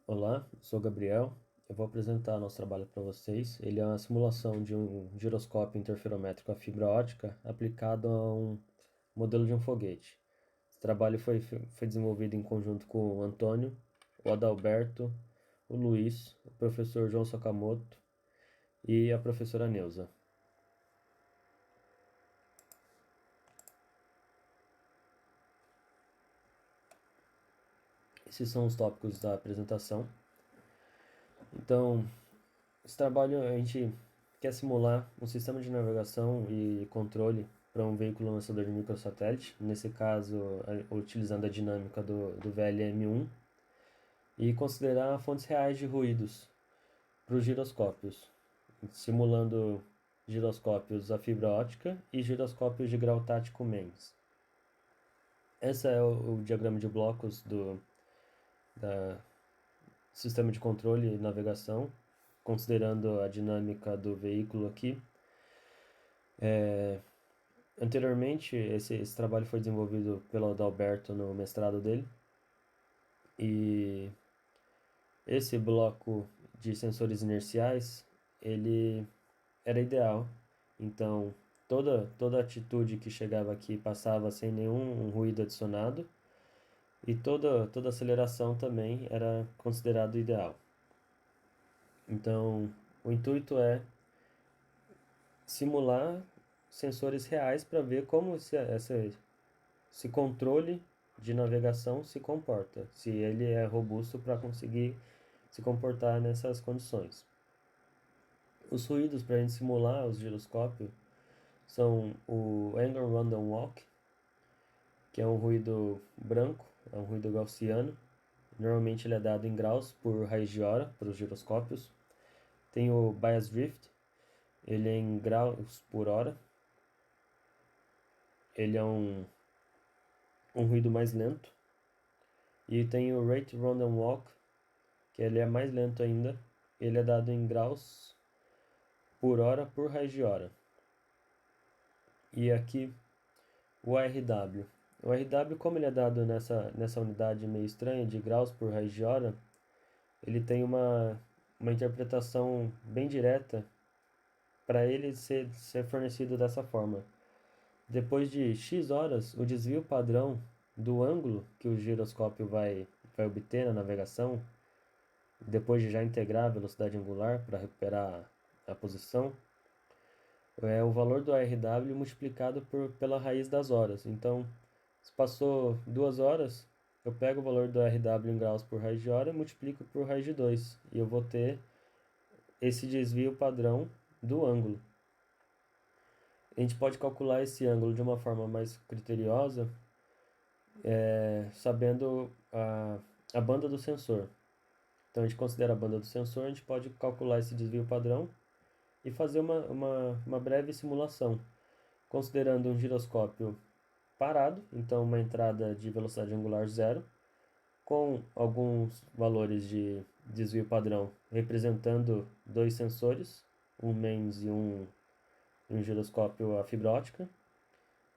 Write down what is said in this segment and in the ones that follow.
Olá, eu sou o Gabriel. Eu vou apresentar nosso trabalho para vocês. Ele é uma simulação de um giroscópio interferométrico à fibra ótica aplicado a um modelo de um foguete. Esse trabalho foi desenvolvido em conjunto com o Antônio, o Adalberto, o Luiz, o professor João Sakamoto e a professora Neuza. Esses são os tópicos da apresentação. Então, esse trabalho a gente quer simular um sistema de navegação e controle para um veículo lançador de microsatélite, nesse caso utilizando a dinâmica do VLM-1, e considerar fontes reais de ruídos para os giroscópios, simulando giroscópios a fibra ótica e giroscópios de grau tático MEMS. Esse é o diagrama de blocos da sistema de controle e navegação, considerando a dinâmica do veículo aqui. Anteriormente, esse trabalho foi desenvolvido pelo Adalberto no mestrado dele, e esse bloco de sensores inerciais, ele era ideal. Então, toda atitude que chegava aqui passava sem nenhum ruído adicionado, e toda aceleração também era considerado ideal. Então, o intuito é simular sensores reais para ver como esse controle de navegação se comporta, se ele é robusto para conseguir se comportar nessas condições. Os ruídos para a gente simular os giroscópios são o Angle Random Walk, que é um ruído branco, é um ruído gaussiano. Normalmente ele é dado em graus por raiz de hora para os giroscópios. Tem o Bias Drift, ele é em graus por hora. Ele é um ruído mais lento. E tem o Rate Random Walk, que ele é mais lento ainda. Ele é dado em graus por hora por raiz de hora. E aqui o RW. O RW, como ele é dado nessa unidade meio estranha de graus por raiz de hora, ele tem uma interpretação bem direta para ele ser fornecido dessa forma. Depois de X horas, o desvio padrão do ângulo que o giroscópio vai obter na navegação, depois de já integrar a velocidade angular para recuperar a posição, é o valor do RW multiplicado pela raiz das horas. Então, se passou 2 horas, eu pego o valor do RW em graus por raiz de hora e multiplico por raiz de 2. E eu vou ter esse desvio padrão do ângulo. A gente pode calcular esse ângulo de uma forma mais criteriosa, sabendo a banda do sensor. Então, a gente considera a banda do sensor, a gente pode calcular esse desvio padrão e fazer uma breve simulação, considerando um giroscópio parado, então uma entrada de velocidade angular zero, com alguns valores de desvio padrão representando dois sensores, um MEMS e um giroscópio a fibra ótica.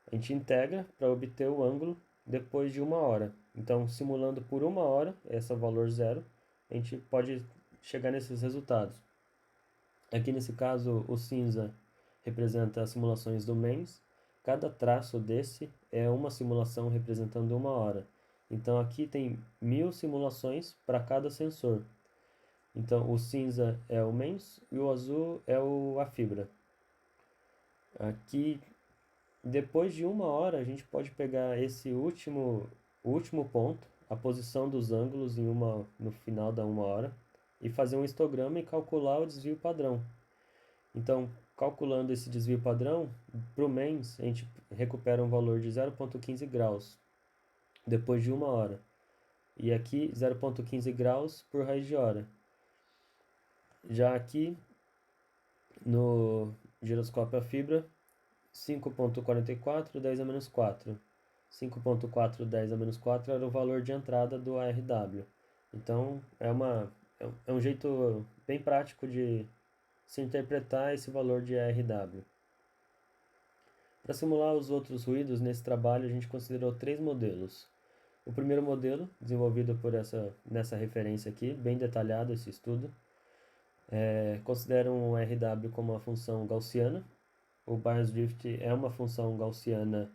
A gente integra para obter o ângulo depois de 1 hora. Então, simulando por 1 hora, esse é o valor zero, a gente pode chegar nesses resultados. Aqui nesse caso, o cinza representa as simulações do MEMS. Cada traço desse é uma simulação representando 1 hora. Então aqui tem 1000 simulações para cada sensor. Então o cinza é o MEMS e o azul é a fibra. Aqui, depois de 1 hora, a gente pode pegar esse último ponto, a posição dos ângulos no final da 1 hora, e fazer um histograma e calcular o desvio padrão. Então, calculando esse desvio padrão, para o MEMS, a gente recupera um valor de 0,15 graus depois de 1 hora. E aqui, 0,15 graus por raiz de hora. Já aqui, no giroscópio a fibra, 5,44, 10 a menos 4. 5,4, 10 a menos 4 era o valor de entrada do ARW. Então, é um jeito bem prático de se interpretar esse valor de ARW. Para simular os outros ruídos, nesse trabalho a gente considerou 3 modelos. O primeiro modelo, desenvolvido nessa referência aqui, bem detalhado esse estudo, considera um RW como uma função gaussiana. O bias drift é uma função gaussiana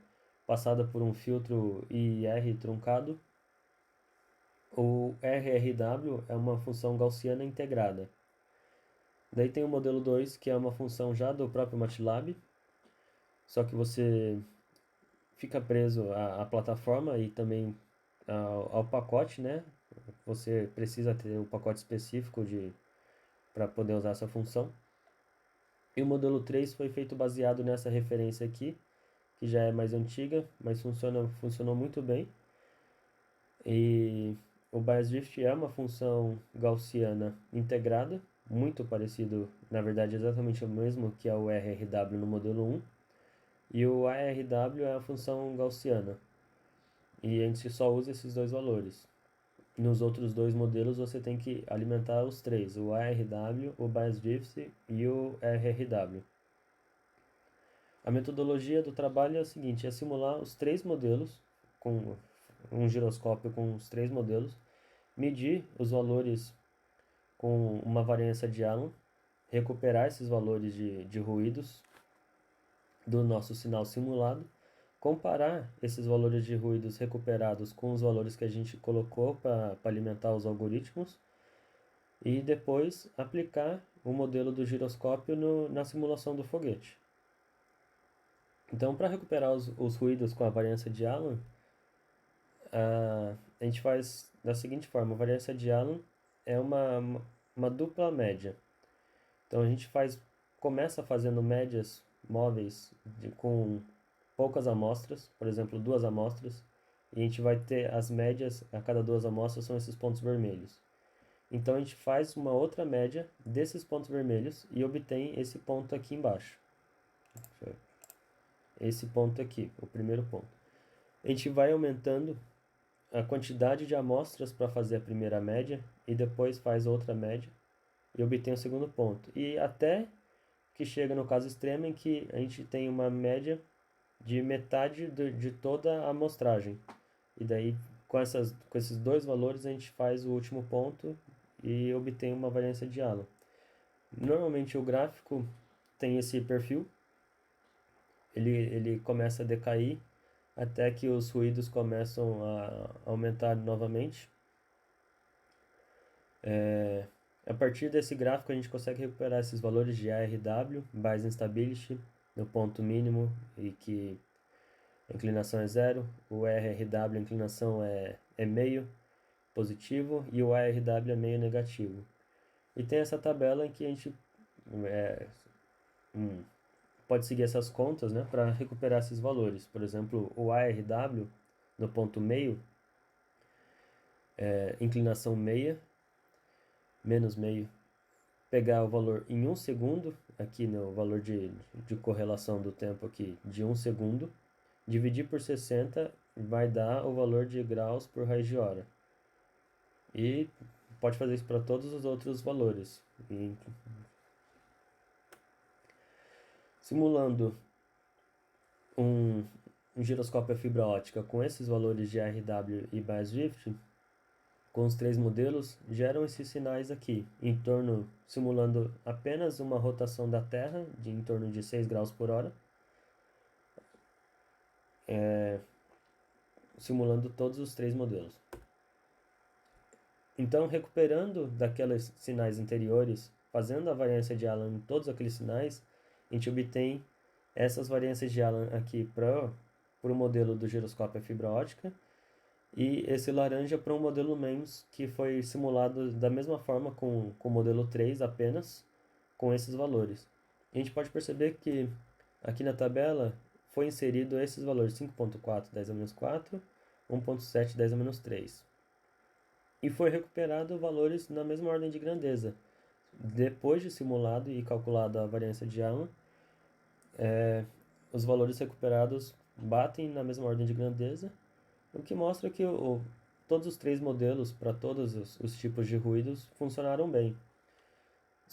passada por um filtro IIR truncado. O RRW é uma função gaussiana integrada. Daí tem o modelo 2, que é uma função já do próprio MATLAB, só que você fica preso à plataforma e também ao pacote, né? Você precisa ter o pacote específico para poder usar essa função. E o modelo 3 foi feito baseado nessa referência aqui, que já é mais antiga, mas funcionou muito bem. E o bias drift é uma função gaussiana integrada, muito parecido, na verdade, exatamente o mesmo que é o RRW no modelo 1. E o ARW é a função gaussiana. E a gente só usa esses dois valores. Nos outros dois modelos você tem que alimentar os três, o ARW, o bias drift e o RRW. A metodologia do trabalho é a seguinte, é simular os três modelos, com um giroscópio com os três modelos, medir os valores com uma variância de Allen, recuperar esses valores de ruídos do nosso sinal simulado, comparar esses valores de ruídos recuperados com os valores que a gente colocou para alimentar os algoritmos e depois aplicar o modelo do giroscópio na simulação do foguete. Então, para recuperar os ruídos com a variância de Allen, a gente faz da seguinte forma: a variância de Allen é uma dupla média. Então a gente começa fazendo médias móveis com poucas amostras, por exemplo, 2 amostras, e a gente vai ter as médias a cada 2 amostras são esses pontos vermelhos. Então a gente faz uma outra média desses pontos vermelhos e obtém esse ponto aqui embaixo. Esse ponto aqui, o primeiro ponto. A gente vai aumentando a quantidade de amostras para fazer a primeira média e depois faz outra média e obtém o segundo ponto. E até que chega no caso extremo em que a gente tem uma média de metade de toda a amostragem. E daí, com esses dois valores, a gente faz o último ponto e obtém uma variância de Allen. Normalmente o gráfico tem esse perfil, ele começa a decair até que os ruídos começam a aumentar novamente. A partir desse gráfico a gente consegue recuperar esses valores de ARW, Bias Instability, no ponto mínimo e que a inclinação é zero, o RRW a inclinação é meio positivo e o ARW é meio negativo. E tem essa tabela em que a gente pode seguir essas contas, né, para recuperar esses valores. Por exemplo, o ARW no ponto meio, inclinação meia, menos meio, pegar o valor em 1 segundo, aqui no valor de correlação do tempo aqui de 1 segundo, dividir por 60 vai dar o valor de graus por raiz de hora. E pode fazer isso para todos os outros valores. Simulando um giroscópio a fibra ótica com esses valores de RW e bias drift, com os três modelos, geram esses sinais aqui, simulando apenas uma rotação da Terra de em torno de 6 graus por hora, simulando todos os três modelos. Então, recuperando daqueles sinais anteriores, fazendo a variância de Allen em todos aqueles sinais, a gente obtém essas variâncias de Allen aqui para o modelo do giroscópio a fibra ótica, e esse laranja para um modelo MEMS que foi simulado da mesma forma com o modelo 3 apenas, com esses valores. E a gente pode perceber que aqui na tabela foi inserido esses valores 5.4, 10 a menos 4, 1.7, 10 a menos 3. E foi recuperado valores na mesma ordem de grandeza. Depois de simulado e calculado a variância de Allen, os valores recuperados batem na mesma ordem de grandeza, o que mostra que todos os três modelos para todos os tipos de ruídos funcionaram bem.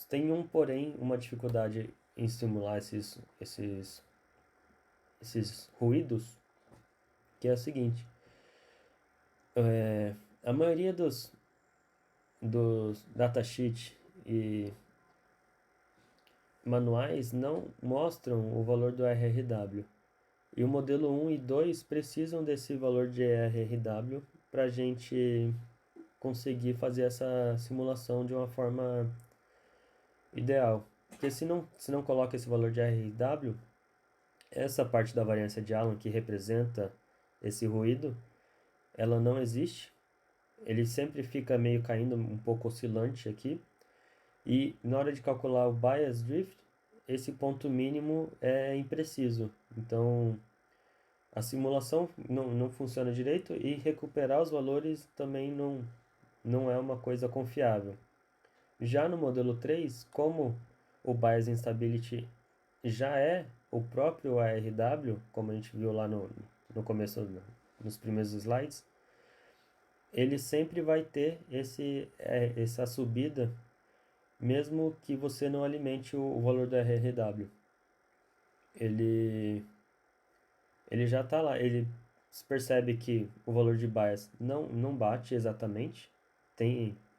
Tem porém, uma dificuldade em simular esses ruídos, que é a seguinte: A maioria dos datasheets e manuais não mostram o valor do RRW. E o modelo 1 e 2 precisam desse valor de RRW para a gente conseguir fazer essa simulação de uma forma ideal. Porque se não coloca esse valor de RRW, essa parte da variância de Allen que representa esse ruído, ela não existe. Ele sempre fica meio caindo, um pouco oscilante aqui. E na hora de calcular o bias drift, esse ponto mínimo é impreciso. Então, a simulação não funciona direito e recuperar os valores também não é uma coisa confiável. Já no modelo 3, como o Bias Instability já é o próprio ARW, como a gente viu lá no começo, nos primeiros slides, ele sempre vai ter essa subida, mesmo que você não alimente o valor do RRW. Ele já está lá, ele percebe que o valor de bias não bate exatamente,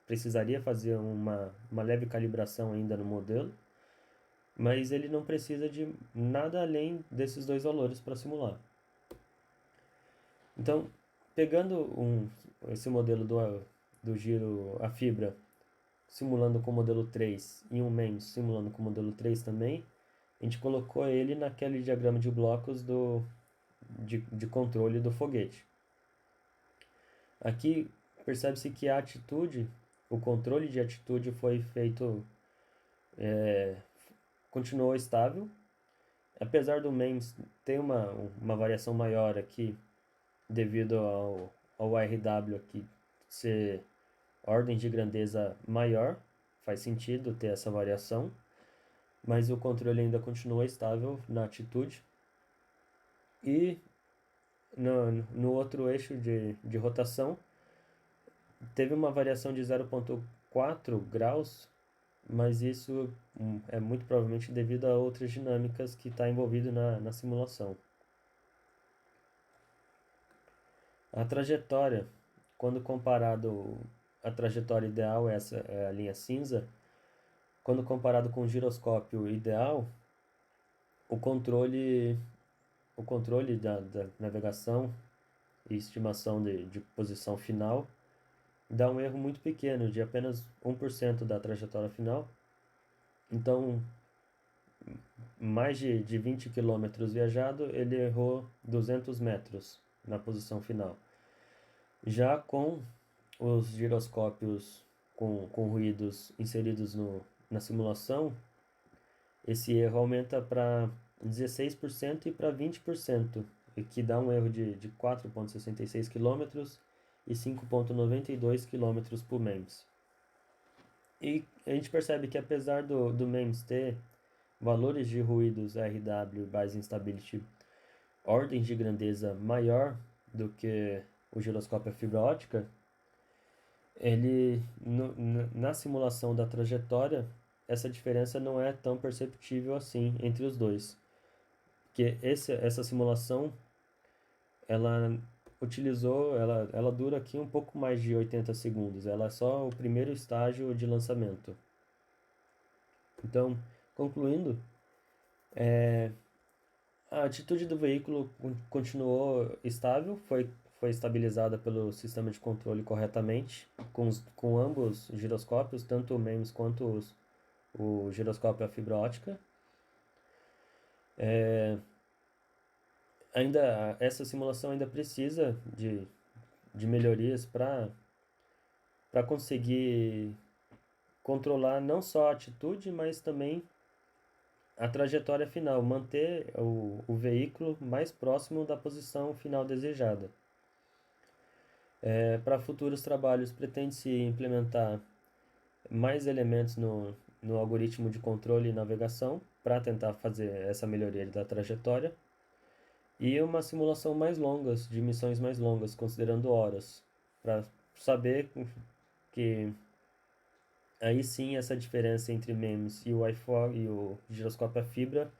precisaria fazer uma leve calibração ainda no modelo, mas ele não precisa de nada além desses dois valores para simular. Então, pegando esse modelo do giro a fibra, simulando com o modelo 3 e um MEMS simulando com o modelo 3 também, a gente colocou ele naquele diagrama de blocos de controle do foguete. Aqui percebe-se que a atitude, o controle de atitude foi feito, continuou estável, apesar do MEMS ter uma variação maior aqui, devido ao RW aqui ser ordem de grandeza maior, faz sentido ter essa variação, mas o controle ainda continua estável na atitude. E no outro eixo de rotação, teve uma variação de 0,4 graus, mas isso é muito provavelmente devido a outras dinâmicas que está envolvido na simulação. A trajetória, quando comparado, a trajetória ideal, essa é a linha cinza, quando comparado com o giroscópio ideal, o controle da navegação e estimação de posição final dá um erro muito pequeno, de apenas 1% da trajetória final. Então, mais de 20 km viajado, ele errou 200 metros na posição final. Já com os giroscópios com ruídos inseridos na simulação, esse erro aumenta para 16% e para 20%, o que dá um erro de 4,66 km e 5,92 km por MEMS. E a gente percebe que apesar do MEMS ter valores de ruídos RW, Bias Instability, ordens de grandeza maior do que o giroscópio a fibra ótica, ele na simulação da trajetória, essa diferença não é tão perceptível assim entre os dois. Porque essa simulação, ela ela dura aqui um pouco mais de 80 segundos. Ela é só o primeiro estágio de lançamento. Então, concluindo, a atitude do veículo continuou estável, foi estabilizada pelo sistema de controle corretamente, com ambos os giroscópios, tanto o MEMS quanto o giroscópio a fibra ótica. Essa simulação ainda precisa de melhorias para conseguir controlar não só a atitude, mas também a trajetória final, manter o veículo mais próximo da posição final desejada. Para futuros trabalhos, pretende-se implementar mais elementos no algoritmo de controle e navegação para tentar fazer essa melhoria da trajetória e uma simulação mais longa, de missões mais longas, considerando horas, para saber que aí sim essa diferença entre MEMS e o iFog e o giroscópio a fibra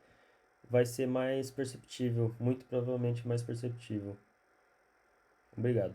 vai ser mais perceptível, muito provavelmente mais perceptível. Obrigado.